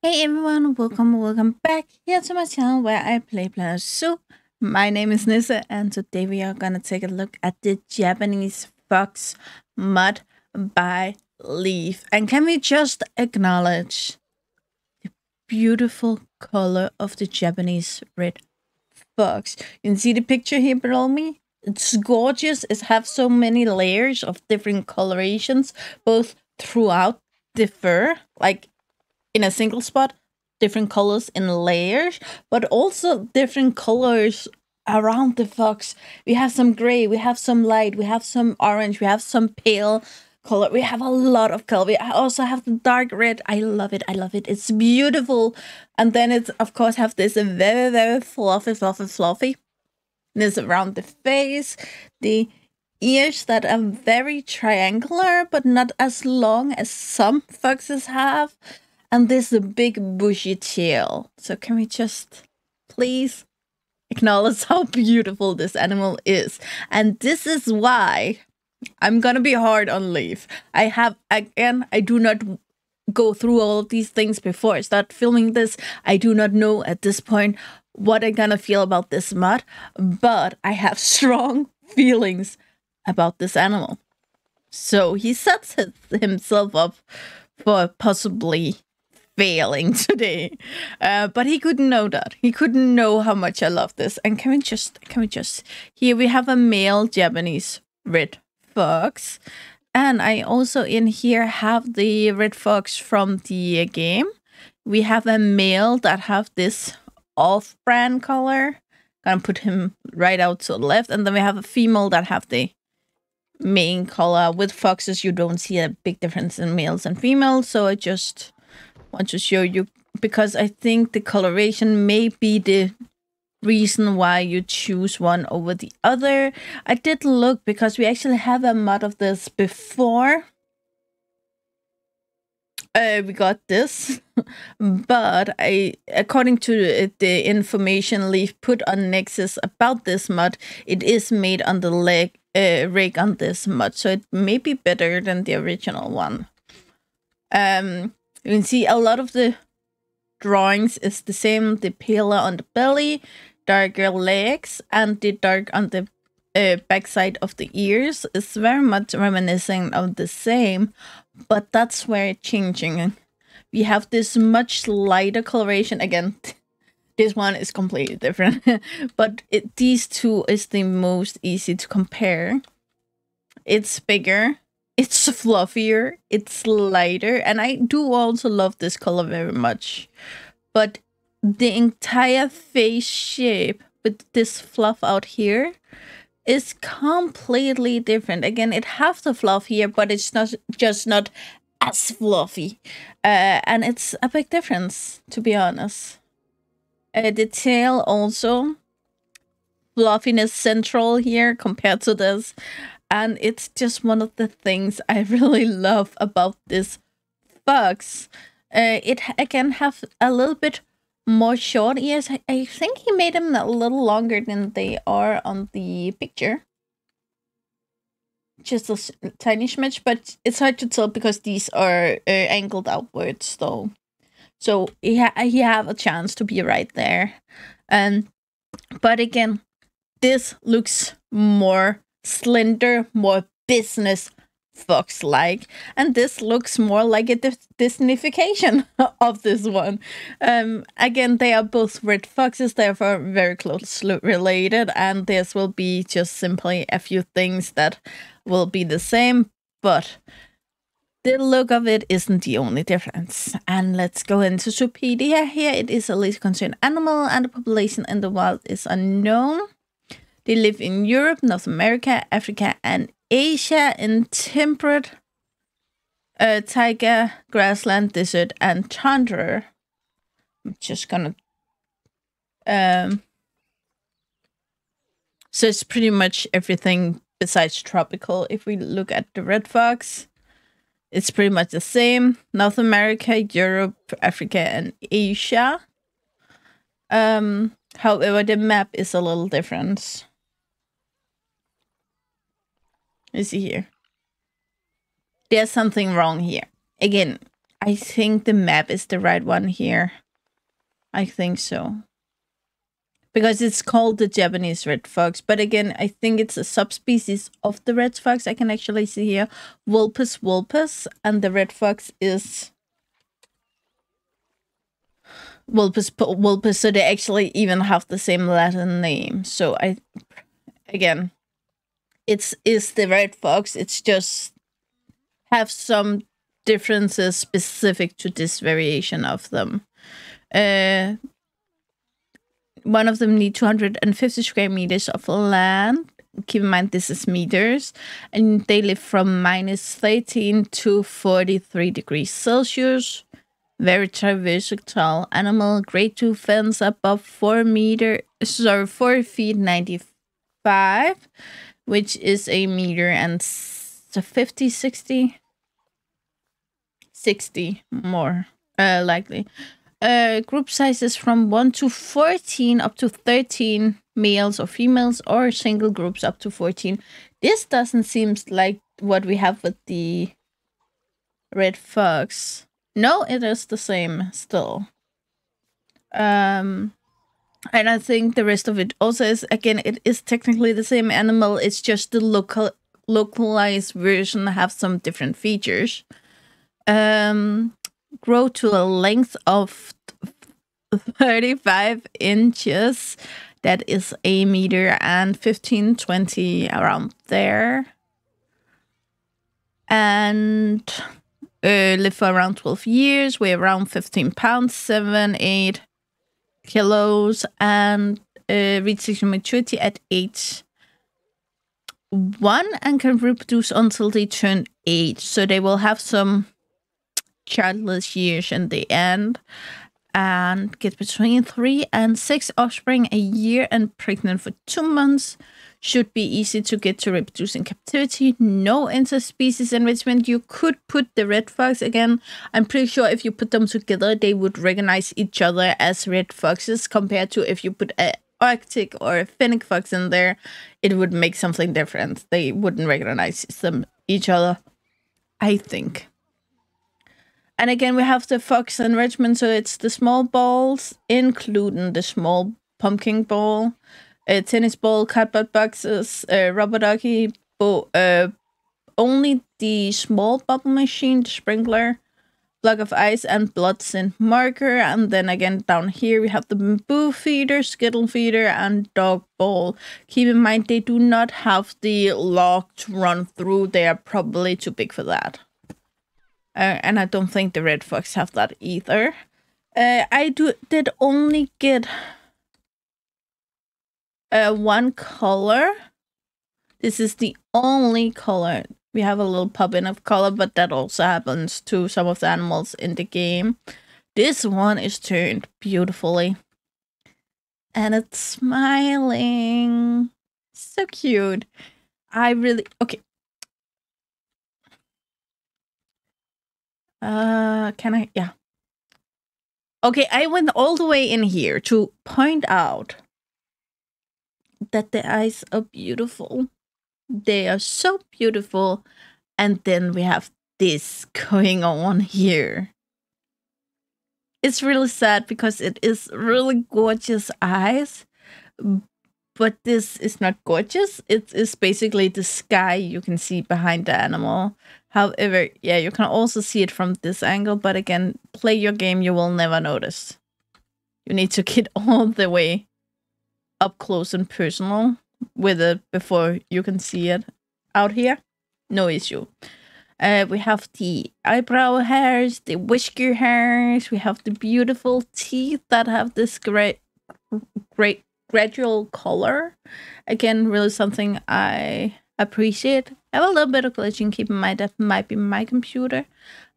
Hey everyone, welcome back here to my channel where I play Planet Zoo. My name is Nissa and today we are gonna take a look at the Japanese fox mud by Leaf. And can we just acknowledge the beautiful color of the Japanese red fox? You can see the picture here below me. It's gorgeous. It has so many layers of different colorations, both throughout the fur, like in a single spot, different colors in layers, but also different colors around the fox. We have some gray, we have some light, we have some orange, we have some pale color. We have a lot of color. We also have the dark red. I love it. I love it. It's beautiful. And then it's of course have this very fluffy this around the face, the ears that are very triangular but not as long as some foxes have, and this big bushy tail. So can we just please acknowledge how beautiful this animal is? And this is why I'm gonna be hard on Leaf. I do not go through all of these things before I start filming this. I do not know at this point what I'm gonna feel about this mud, but I have strong feelings about this animal. So he sets himself up for possibly failing today. But he couldn't know that. He couldn't know how much I love this. And can we just here we have a male Japanese red fox. And I also in here have the red fox from the game. We have a male that have this off-brand color. Gonna put him right out to the left. And then we have a female that have the main color. With foxes, you don't see a big difference in males and females. So I just want to show you, because I think the coloration may be the reason why you choose one over the other. I did look because we actually have a mod of this before we got this, but according to the information Leaf put on Nexus about this mod, it is made on the rig on this mod, so it may be better than the original one. You can see a lot of the drawings is the same. The paler on the belly, darker legs, and the dark on the backside of the ears is very much reminiscent of the same, but that's where it's changing. We have this much lighter coloration. Again, this one is completely different, but these two is the most easy to compare. It's bigger. It's fluffier, it's lighter, and I do also love this color very much. But the entire face shape with this fluff out here is completely different. Again, it has the fluff here, but it's not as fluffy. And it's a big difference, to be honest. The tail also, fluffiness central here compared to this. And it's just one of the things I really love about this fox. It again have a little bit more short ears. I think he made them a little longer than they are on the picture. Just a tiny smidge, but it's hard to tell because these are angled outwards though. So he have a chance to be right there. But again, this looks more slender, more business fox-like, and this looks more like a Disneyfication of this one. Again, they are both red foxes, therefore very closely related, and this will be just simply a few things that will be the same, but the look of it isn't the only difference. And let's go into Zoopedia. Here it is a least concerned animal, and the population in the wild is unknown. They live in Europe, North America, Africa, and Asia in temperate taiga, grassland, desert, and tundra. I'm just gonna... so it's pretty much everything besides tropical. If we look at the red fox, it's pretty much the same. North America, Europe, Africa, and Asia. However, the map is a little different. You see here. There's something wrong here. Again, I think the map is the right one here. I think so. Because it's called the Japanese red fox. But again, I think it's a subspecies of the red fox. I can actually see here Vulpes vulpes, and the red fox is Vulpes vulpes. So they actually even have the same Latin name. So again, it's the red fox. It's just have some differences specific to this variation of them. One of them need 250 square meters of land. Keep in mind this is meters. And they live from -13 to 43 degrees Celsius. Very versatile animal. Great to fence above 4 feet 95, which is a meter and 50, 60 more likely. Group sizes from 1 to 14 up to 13 males or females, or single groups up to 14. This doesn't seem like what we have with the red fox. No, it is the same still. And I think the rest of it also is, again, it is technically the same animal. It's just the localized version have some different features. Grow to a length of 35 inches. That is a meter and 15, 20 around there. And live for around 12 years, weigh around 15 pounds, 7, 8 kilos, and reach sexual maturity at age 1 and can reproduce until they turn 8. So they will have some childless years in the end and get between 3 and 6 offspring a year and pregnant for 2 months. Should be easy to get to reproduce in captivity. No interspecies enrichment. You could put the red fox again. I'm pretty sure if you put them together, they would recognize each other as red foxes, compared to if you put a Arctic or a fennec fox in there, it would make something different. They wouldn't recognize each other, I think. And again, we have the fox enrichment, so it's the small balls, including the small pumpkin ball, tennis ball, cardboard boxes, rubber ducky, only the small bubble machine, the sprinkler, block of ice, and blood scent marker. And then again, down here, we have the bamboo feeder, skittle feeder, and dog ball. Keep in mind, they do not have the log to run through. They are probably too big for that. And I don't think the red fox have that either. I did only get one color. This is the only color. We have a little pop-in of color, but that also happens to some of the animals in the game. This one is turned beautifully. And it's smiling. So cute. Okay. Can I? Yeah. Okay, I went all the way in here to point out that the eyes are beautiful. They are so beautiful. And then we have this going on here. It's really sad because it is really gorgeous eyes. But this is not gorgeous. It is basically the sky you can see behind the animal. However, yeah, you can also see it from this angle. But again, play your game, you will never notice. You need to get all the way up close and personal with it before you can see it. Out here, no issue. We have the eyebrow hairs, the whisker hairs. We have the beautiful teeth that have this great gradual color. Again, really something I appreciate. I have a little bit of glitching. Keep in mind that might be my computer.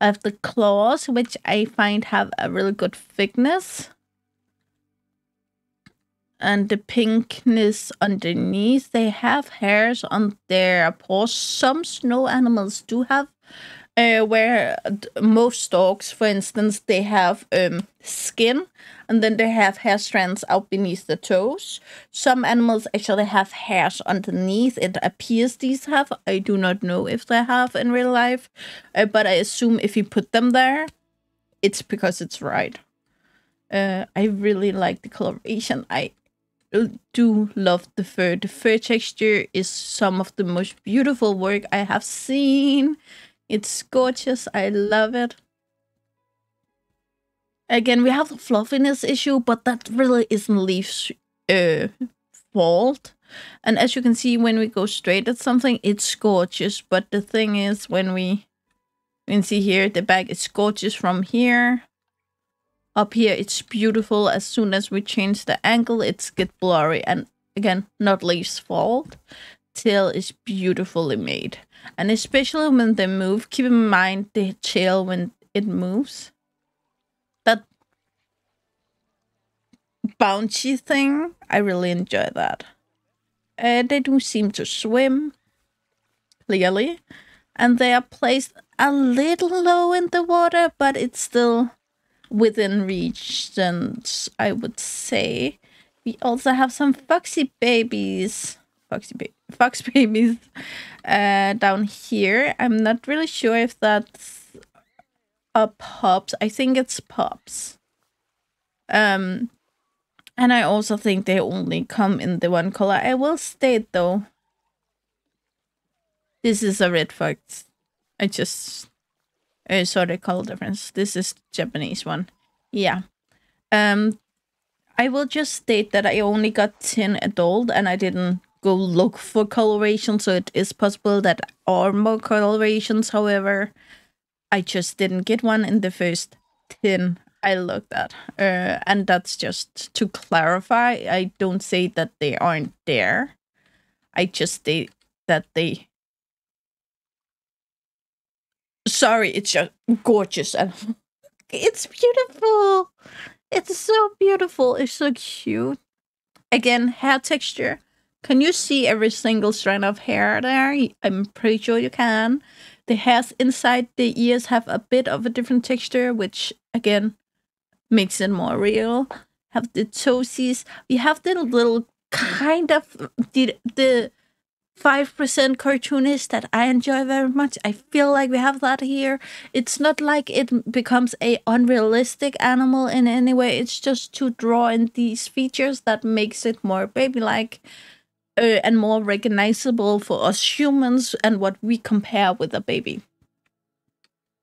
I have the claws, which I find have a really good thickness. And the pinkness underneath. They have hairs on their paws. Some snow animals do have, where most dogs, for instance, they have skin, and then they have hair strands out beneath the toes. Some animals actually have hairs underneath. It appears these have. I do not know if they have in real life, but I assume if you put them there, it's because it's right. I really like the coloration. I do love the fur. The fur texture is some of the most beautiful work I have seen. It's gorgeous. I love it. Again, we have the fluffiness issue, but that really isn't Leaf's fault. And as you can see, when we go straight at something, it's gorgeous. But the thing is, when you can see here, the back is gorgeous from here. Up here, it's beautiful. As soon as we change the angle, it's get blurry. And again, not Leaf's fault. Tail is beautifully made. And especially when they move, keep in mind the tail when it moves. That bouncy thing, I really enjoy that. They do seem to swim, clearly. And they are placed a little low in the water, but it's still within reach, and I would say. We also have some foxy babies. Fox babies down here. I'm not really sure if that's pups. I think it's pups. And I also think they only come in the one color. I will state though, this is a red fox. I just saw the color difference. This is Japanese one. Yeah. I will just state that I only got 10 adult and I didn't go look for coloration, so it is possible that are more colorations. However, I just didn't get one in the first 10 I looked at. And that's just to clarify. I don't say that they aren't there. I just state that they... Sorry, it's just gorgeous. It's beautiful. It's so beautiful. It's so cute. Again, hair texture. Can you see every single strand of hair there? I'm pretty sure you can. The hairs inside the ears have a bit of a different texture, which, again, makes it more real. Have the toesies. We have the little kind of... the 5% cartoonist that I enjoy very much. I feel like we have that here. It's not like it becomes a unrealistic animal in any way. It's just to draw in these features that makes it more baby-like and more recognizable for us humans and what we compare with a baby.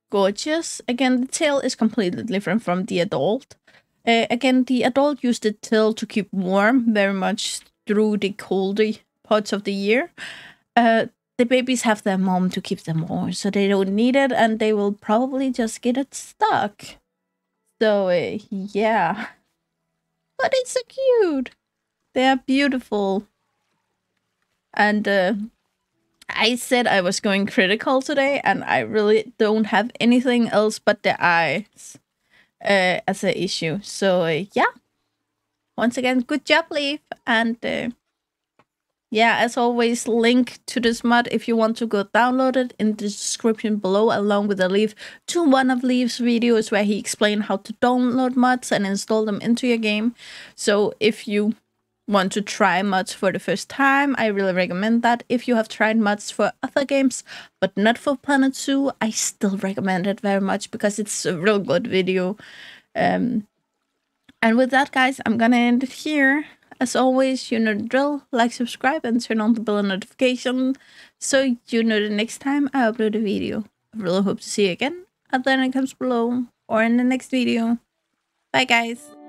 Gorgeous. Again, the tail is completely different from the adult. Again, the adult used the tail to keep warm very much through the colder parts of the year. The babies have their mom to keep them warm, so they don't need it, and they will probably just get it stuck. So, yeah. But it's so cute. They are beautiful. And I said I was going critical today, and I really don't have anything else but the eyes as an issue. So, yeah. Once again, good job, Leaf. And... yeah, as always, link to this mod if you want to go download it in the description below, along with a link to one of Leaf's videos where he explained how to download mods and install them into your game. So if you want to try mods for the first time, I really recommend that. If you have tried mods for other games, but not for Planet Zoo, I still recommend it very much because it's a real good video. And with that, guys, I'm gonna end it here. As always, you know the drill. Like, subscribe, and turn on the bell notification so you know the next time I upload a video. I really hope to see you again. Either in the comments below or in the next video. Bye, guys.